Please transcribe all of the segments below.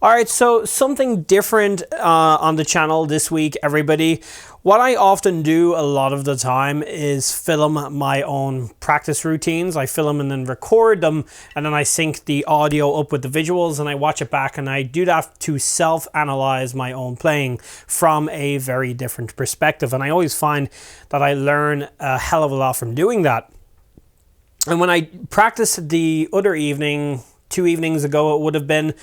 All right, so something different on the channel this week, everybody. What I often do a lot of the time is film my own practice routines. I film and then record them, and then I sync the audio up with the visuals, and I watch it back, and I do that to self-analyze my own playing from a very different perspective. And I always find that I learn a hell of a lot from doing that. And when I practiced the other evening, 2 evenings ago it would have been,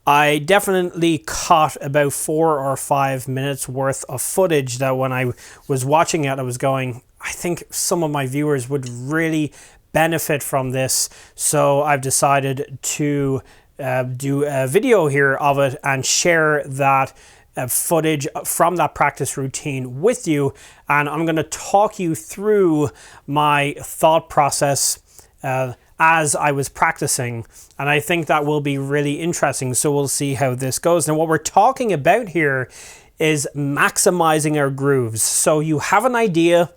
I definitely caught about 4 or 5 minutes worth of footage that when I was watching it, I was going, I think some of my viewers would really benefit from this. So I've decided to do a video here of it and share that footage from that practice routine with you. And I'm going to talk you through my thought process as I was practicing, and I think that will be really interesting. So we'll see how this goes. Now, what we're talking about here is maximizing our grooves. So you have an idea,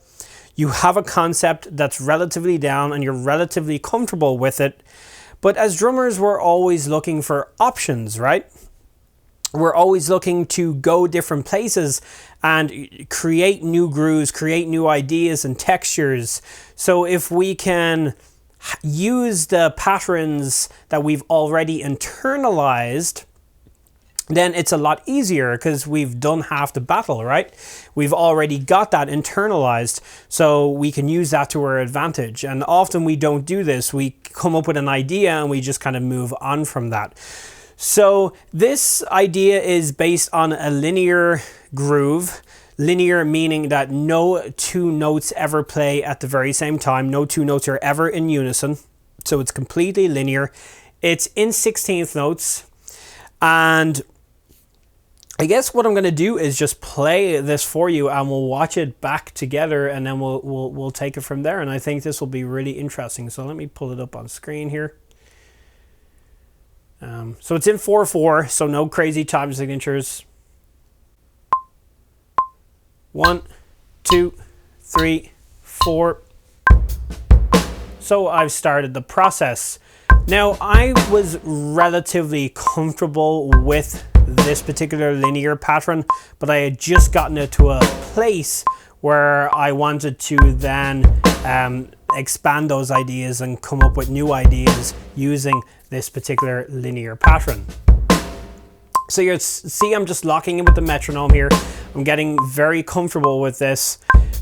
you have a concept that's relatively down, and you're relatively comfortable with it. But as drummers, we're always looking for options, right? We're always looking to go different places and create new grooves, create new ideas and textures. So if we can use the patterns that we've already internalized, then it's a lot easier because we've done half the battle, right? We've already got that internalized, so we can use that to our advantage. And often we don't do this. We come up with an idea and we just kind of move on from that. So this idea is based on a linear groove. Linear meaning that no two notes ever play at the very same time. No two notes are ever in unison. So it's completely linear. It's in 16th notes. And I guess what I'm going to do is just play this for you, and we'll watch it back together, and then we'll take it from there. And I think this will be really interesting. So let me pull it up on screen here. So it's in 4/4, so no crazy time signatures. 1, 2, 3, 4. So I've started the process. Now, I was relatively comfortable with this particular linear pattern, but I had just gotten it to a place where I wanted to then expand those ideas and come up with new ideas using this particular linear pattern. So you see, I'm just locking in with the metronome here. I'm getting very comfortable with this.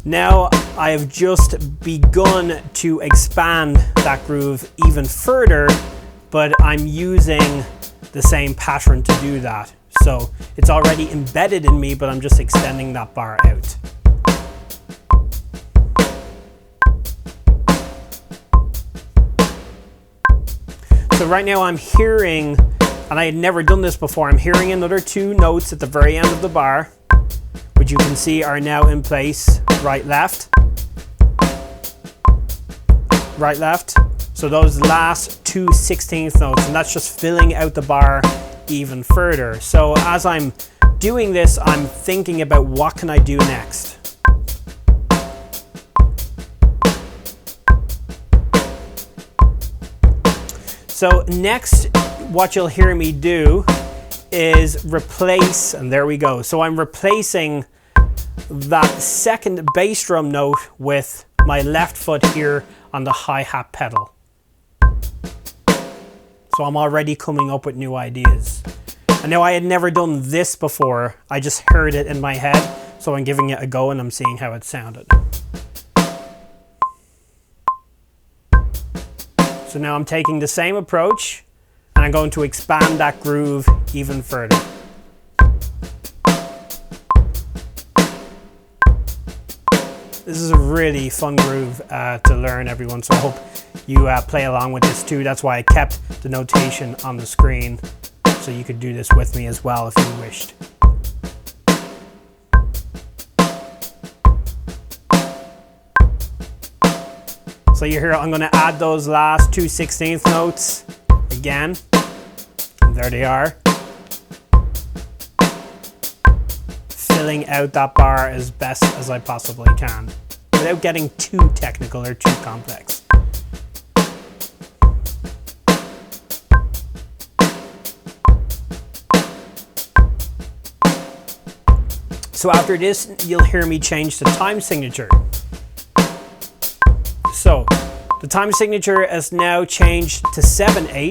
Now I have just begun to expand that groove even further, but I'm using the same pattern to do that. So it's already embedded in me, but I'm just extending that bar out. So right now I'm hearing, and I had never done this before, I'm hearing another 2 notes at the very end of the bar, which you can see are now in place. Right, left. Right, left. So those last 2 16th notes, and that's just filling out the bar even further. So as I'm doing this, I'm thinking about what can I do next. So next, what you'll hear me do is replace, and there we go. So I'm replacing that second bass drum note with my left foot here on the hi-hat pedal. So I'm already coming up with new ideas. And now I had never done this before. I just heard it in my head. So I'm giving it a go and I'm seeing how it sounded. So now I'm taking the same approach and I'm going to expand that groove even further. This is a really fun groove to learn, everyone, so I hope you play along with this too. That's why I kept the notation on the screen, so you could do this with me as well if you wished. So you hear I'm going to add those last 2 16th notes again. And there they are. Filling out that bar as best as I possibly can without getting too technical or too complex. So after this, you'll hear me change the time signature. So the time signature has now changed to 7/8.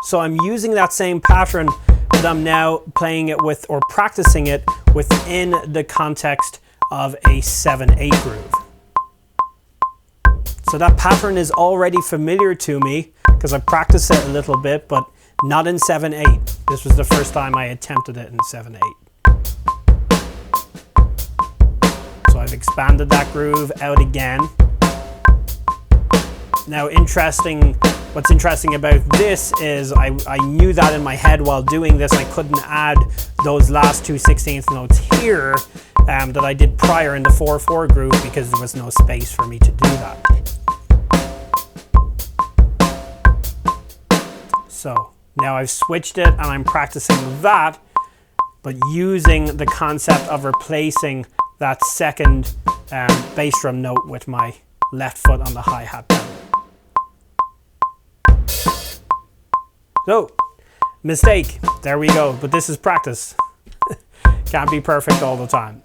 So I'm using that same pattern, but I'm now playing it with, or practicing it within the context of a 7/8 groove. So that pattern is already familiar to me because I practiced it a little bit, but not in 7/8. This was the first time I attempted it in 7/8. So I've expanded that groove out again. Now what's interesting about this is I knew that in my head while doing this I couldn't add those last two 16th notes here that I did prior in the 4/4 groove because there was no space for me to do that. So now I've switched it and I'm practicing that, but using the concept of replacing that second bass drum note with my left foot on the hi-hat pedal. So, mistake, there we go, but this is practice. Can't be perfect all the time.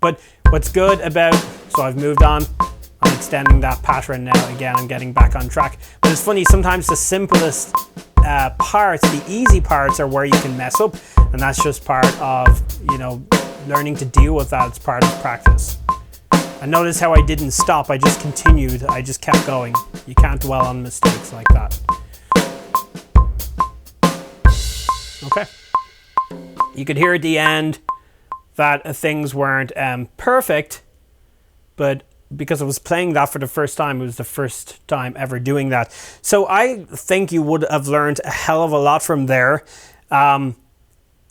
But what's good about, so I've moved on, I'm extending that pattern now, again I'm getting back on track. But it's funny, sometimes the simplest parts, the easy parts are where you can mess up, and that's just part of, you know, learning to deal with that. It's part of practice. And notice how I didn't stop, I just continued, I just kept going. You can't dwell on mistakes like that. Okay. You could hear at the end that things weren't perfect, but because I was playing that for the first time, it was the first time ever doing that. So I think you would have learned a hell of a lot from there.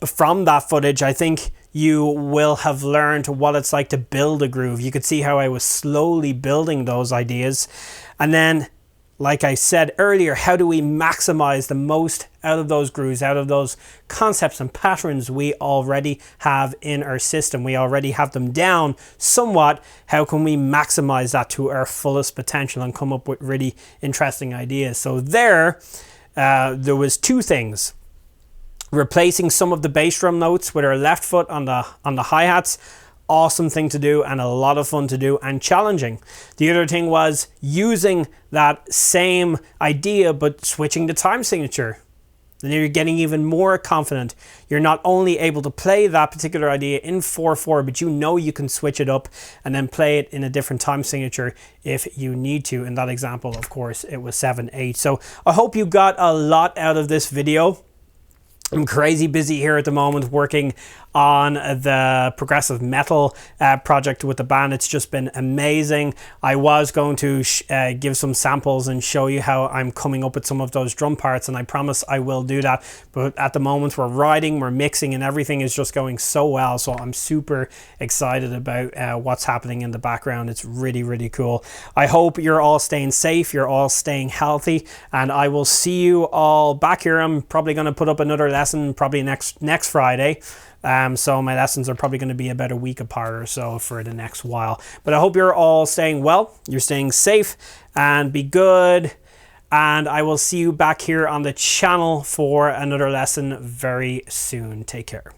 From that footage, I think you will have learned what it's like to build a groove. You could see how I was slowly building those ideas. And then, like I said earlier, how do we maximize the most out of those grooves, out of those concepts and patterns we already have in our system? We already have them down somewhat. How can we maximize that to our fullest potential and come up with really interesting ideas? So there was two things. Replacing some of the bass drum notes with our left foot on the hi-hats. Awesome thing to do and a lot of fun to do and challenging. The other thing was using that same idea but switching the time signature. Then you're getting even more confident. You're not only able to play that particular idea in 4/4, but you know you can switch it up and then play it in a different time signature if you need to. In that example, of course, it was 7/8. So I hope you got a lot out of this video. I'm crazy busy here at the moment working on the progressive metal project with the band. It's just been amazing. I was going to give some samples and show you how I'm coming up with some of those drum parts, and I promise I will do that. But at the moment we're writing, we're mixing, and everything is just going so well. So I'm super excited about what's happening in the background. It's really, really cool. I hope you're all staying safe, you're all staying healthy, and I will see you all back here. I'm probably going to put up another lesson probably next Friday. So my lessons are probably going to be about a week apart or so for the next while. But I hope you're all staying well, you're staying safe, and be good. And I will see you back here on the channel for another lesson very soon. Take care.